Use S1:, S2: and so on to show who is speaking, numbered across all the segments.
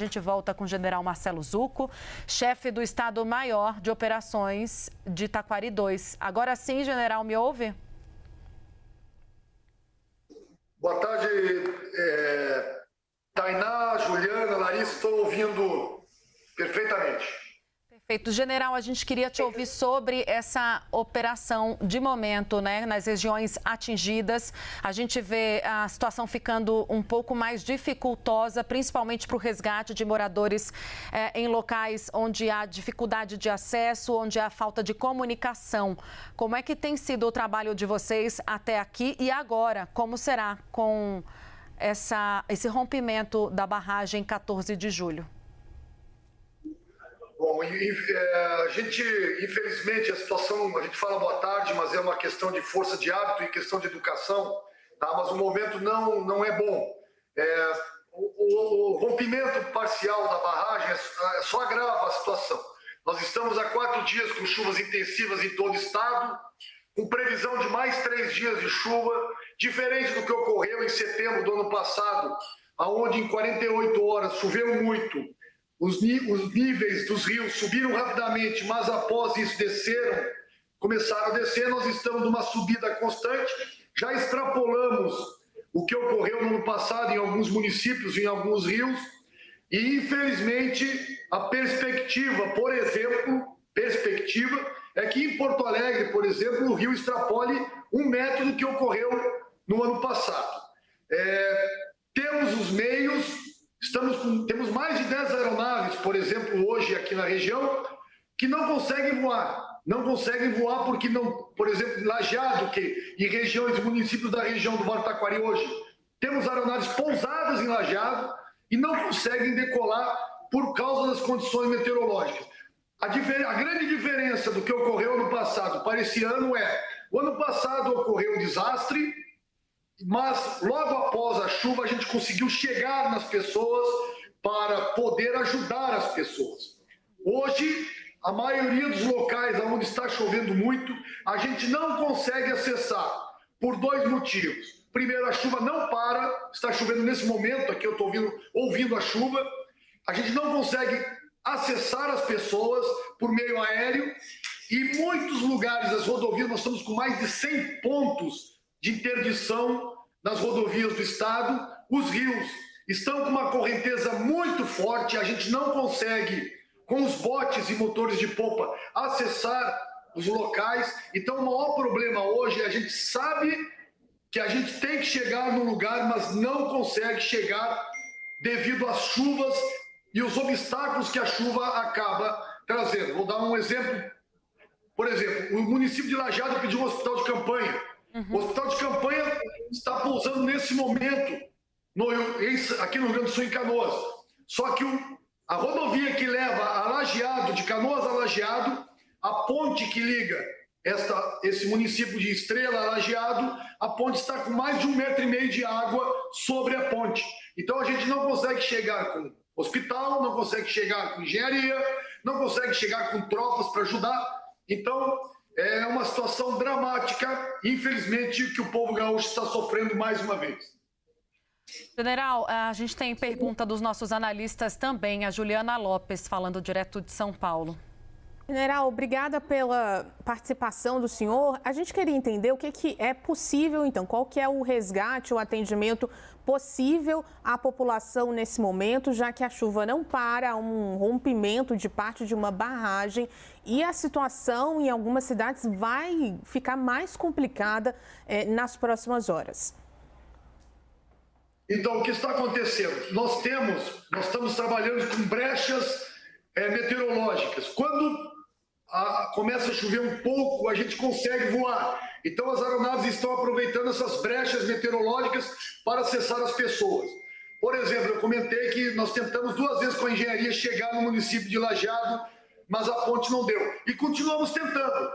S1: A gente volta com o general Marcelo Zucco, chefe do Estado-Maior de Operações de Taquari 2. Agora sim, general, me ouve?
S2: Boa tarde, Tainá, Juliana, Larissa, estou ouvindo perfeitamente.
S1: Perfeito. General, a gente queria te ouvir sobre essa operação de momento, né, nas regiões atingidas. A gente vê a situação ficando um pouco mais dificultosa, principalmente para o resgate de moradores em locais onde há dificuldade de acesso, onde há falta de comunicação. Como é que tem sido o trabalho de vocês até aqui e agora? Como será com esse rompimento da barragem 14 de julho?
S2: Bom, a gente, infelizmente, a situação, a gente fala boa tarde, mas é uma questão de força de hábito e questão de educação, tá? Mas o momento não é bom. O rompimento parcial da barragem só agrava a situação. Nós estamos há 4 dias com chuvas intensivas em todo o estado, com previsão de mais 3 dias de chuva, diferente do que ocorreu em setembro do ano passado, onde em 48 horas choveu muito. Os níveis dos rios subiram rapidamente, mas após isso começaram a descer. Nós estamos numa subida constante, já extrapolamos o que ocorreu no ano passado em alguns municípios, em alguns rios, e infelizmente a perspectiva, por exemplo, é que em Porto Alegre, por exemplo, o rio extrapole 1 metro do que ocorreu no ano passado. Temos os meios. Temos mais de 10 aeronaves, por exemplo, hoje aqui na região, que não conseguem voar. Não conseguem voar porque, por exemplo, em Lajeado, em regiões e municípios da região do Vale do Taquari hoje, temos aeronaves pousadas em Lajeado e não conseguem decolar por causa das condições meteorológicas. A grande diferença do que ocorreu ano passado para esse ano o ano passado ocorreu um desastre, mas logo após a chuva a gente conseguiu chegar nas pessoas para poder ajudar as pessoas. Hoje, a maioria dos locais onde está chovendo muito, a gente não consegue acessar por 2 motivos. Primeiro, a chuva não para, está chovendo nesse momento, aqui eu estou ouvindo a chuva, a gente não consegue acessar as pessoas por meio aéreo e muitos lugares das rodovias, nós estamos com mais de 100 pontos de interdição nas rodovias do estado. Os rios estão com uma correnteza muito forte, a gente não consegue, com os botes e motores de popa, acessar os locais. Então o maior problema hoje é a gente sabe que a gente tem que chegar no lugar, mas não consegue chegar devido às chuvas e os obstáculos que a chuva acaba trazendo. Vou dar um exemplo. Por exemplo, o município de Lajeado pediu um hospital de campanha. O hospital de campanha está pousando nesse momento aqui no Rio Grande do Sul, em Canoas. Só que a rodovia que leva a Lajeado, de Canoas a Lajeado, a ponte que liga esse município de Estrela a Lajeado, a ponte está com mais de 1,5 metro de água sobre a ponte. Então a gente não consegue chegar com hospital, não consegue chegar com engenharia, não consegue chegar com tropas para ajudar. Então é uma situação dramática, infelizmente, que o povo gaúcho está sofrendo mais uma vez.
S1: General, a gente tem pergunta dos nossos analistas também, a Juliana Lopes, falando direto de São Paulo.
S3: General, obrigada pela participação do senhor. A gente queria entender o que é possível, então, qual que é o resgate, o atendimento possível à população nesse momento, já que a chuva não para, um rompimento de parte de uma barragem e a situação em algumas cidades vai ficar mais complicada nas próximas horas.
S2: Então, o que está acontecendo? Nós estamos trabalhando com brechas meteorológicas. Quando começa a chover um pouco, a gente consegue voar. Então as aeronaves estão aproveitando essas brechas meteorológicas para acessar as pessoas. Por exemplo, eu comentei que nós tentamos 2 vezes com a engenharia chegar no município de Lajeado, mas a ponte não deu. E continuamos tentando.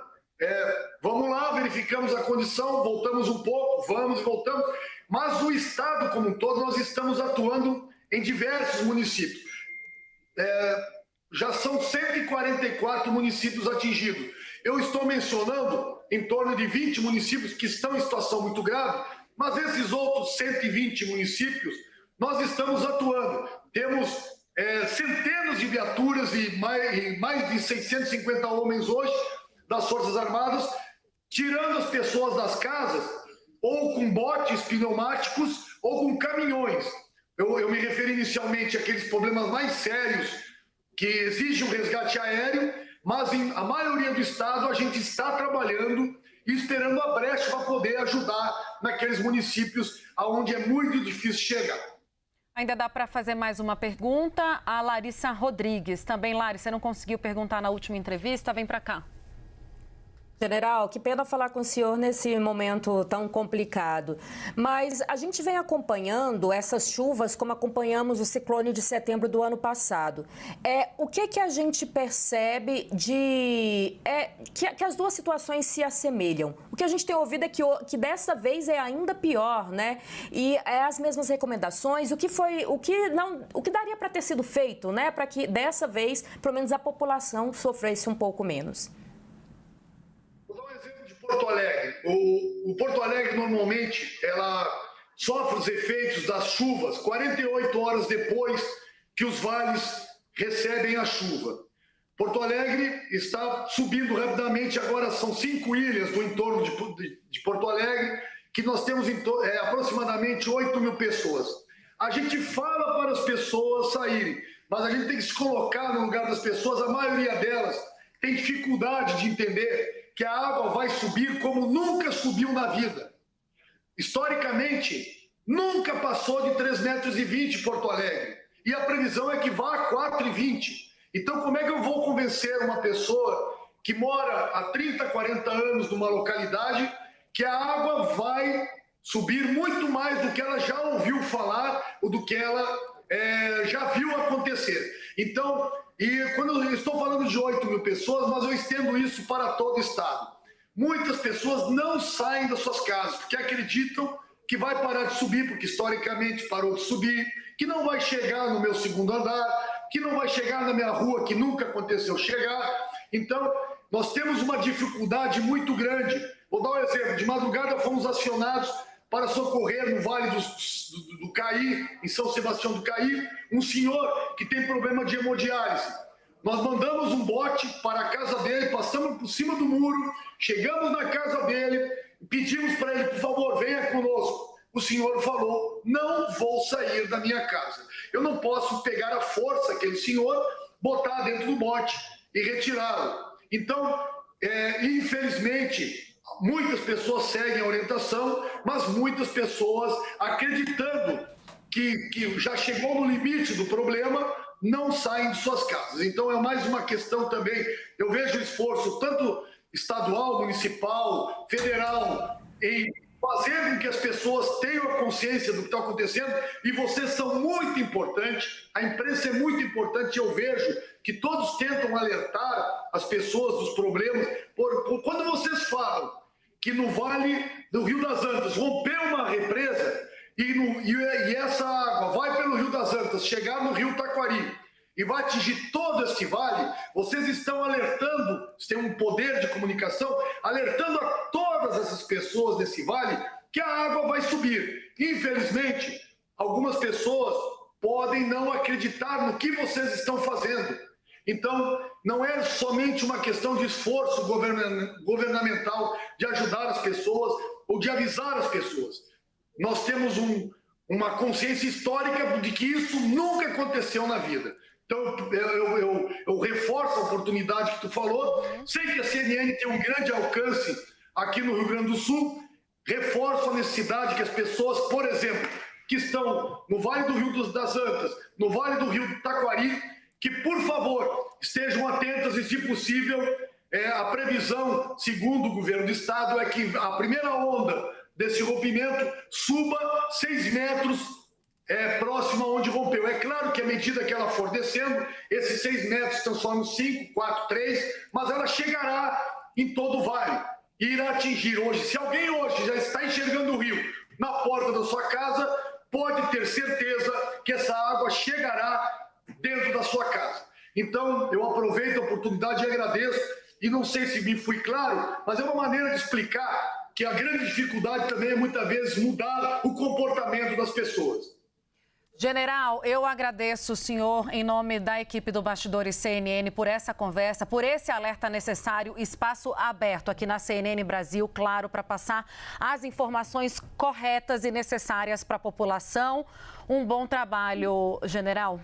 S2: Vamos lá, verificamos a condição, voltamos um pouco, vamos e voltamos. Mas o estado como um todo, nós estamos atuando em diversos municípios. Já são 144 municípios atingidos. Eu estou mencionando em torno de 20 municípios que estão em situação muito grave, mas esses outros 120 municípios, nós estamos atuando. Temos centenas de viaturas e mais de 650 homens hoje das Forças Armadas, tirando as pessoas das casas, ou com botes pneumáticos, ou com caminhões. Eu me referi inicialmente àqueles problemas mais sérios que exigem um resgate aéreo, mas a maioria do estado a gente está trabalhando e esperando a brecha para poder ajudar naqueles municípios onde é muito difícil chegar.
S1: Ainda dá para fazer mais uma pergunta. A Larissa Rodrigues. Também, Larissa, você não conseguiu perguntar na última entrevista? Vem para cá.
S4: General, que pena falar com o senhor nesse momento tão complicado, mas a gente vem acompanhando essas chuvas como acompanhamos o ciclone de setembro do ano passado. O que a gente percebe que as duas situações se assemelham? O que a gente tem ouvido é que dessa vez é ainda pior, né? E é as mesmas recomendações, o que daria para ter sido feito, né? Para que dessa vez, pelo menos a população sofresse um pouco menos.
S2: Porto Alegre. O Porto Alegre, normalmente, ela sofre os efeitos das chuvas 48 horas depois que os vales recebem a chuva. Porto Alegre está subindo rapidamente, agora são 5 ilhas do entorno de Porto Alegre, que nós temos aproximadamente 8 mil pessoas. A gente fala para as pessoas saírem, mas a gente tem que se colocar no lugar das pessoas, a maioria delas tem dificuldade de entender que a água vai subir como nunca subiu na vida. Historicamente, nunca passou de 3,20 metros Porto Alegre. E a previsão é que vá a 4,20. Então, como é que eu vou convencer uma pessoa que mora há 30, 40 anos numa localidade que a água vai subir muito mais do que ela já ouviu falar ou do que ela já viu acontecer? Então, e quando eu estou falando de 8 mil pessoas, mas eu estendo isso para todo o estado. Muitas pessoas não saem das suas casas porque acreditam que vai parar de subir, porque historicamente parou de subir, que não vai chegar no meu segundo andar, que não vai chegar na minha rua, que nunca aconteceu chegar. Então, nós temos uma dificuldade muito grande. Vou dar um exemplo. De madrugada fomos acionados para socorrer no Vale do Caí, em São Sebastião do Caí, um senhor que tem problema de hemodiálise. Nós mandamos um bote para a casa dele, passamos por cima do muro, chegamos na casa dele, pedimos para ele, por favor, venha conosco. O senhor falou, não vou sair da minha casa. Eu não posso pegar a força aquele senhor, botar dentro do bote e retirá-lo. Então, infelizmente, muitas pessoas seguem a orientação, mas muitas pessoas, acreditando que já chegou no limite do problema, não saem de suas casas. Então é mais uma questão também, eu vejo o esforço tanto estadual, municipal, federal, em fazer com que as pessoas tenham a consciência do que está acontecendo, e vocês são muito importantes, a imprensa é muito importante, eu vejo que todos tentam alertar as pessoas dos problemas. Quando vocês falam que no Vale do Rio das Antas rompeu uma represa e essa água vai pelo Rio das Antas, chegar no Rio Taquari e vai atingir todo este vale, vocês estão alertando, vocês têm um poder de comunicação, alertando a todas essas pessoas desse vale que a água vai subir. Infelizmente, algumas pessoas podem não acreditar no que vocês estão fazendo. Então, não é somente uma questão de esforço governamental de ajudar as pessoas ou de avisar as pessoas. Nós temos uma consciência histórica de que isso nunca aconteceu na vida. Então, eu reforço a oportunidade que tu falou. Sei que a CNN tem um grande alcance aqui no Rio Grande do Sul. Reforço a necessidade que as pessoas, por exemplo, que estão no Vale do Rio das Antas, no Vale do Rio Taquari, que, por favor, estejam atentas e, se possível, a previsão, segundo o governo do estado, é que a primeira onda desse rompimento suba 6 metros próximo aonde rompeu. É claro que à medida que ela for descendo, esses 6 metros se transformam em 5, 4, 3, mas ela chegará em todo o vale e irá atingir hoje. Se alguém hoje já está enxergando o rio na porta da sua casa, pode ter certeza que essa água chegará dentro da sua casa. Então, eu aproveito a oportunidade e agradeço, e não sei se me fui claro, mas é uma maneira de explicar que a grande dificuldade também é muitas vezes mudar o comportamento das pessoas.
S1: General, eu agradeço o senhor, em nome da equipe do Bastidores CNN, por essa conversa, por esse alerta necessário, espaço aberto aqui na CNN Brasil, claro, para passar as informações corretas e necessárias para a população. Um bom trabalho, general.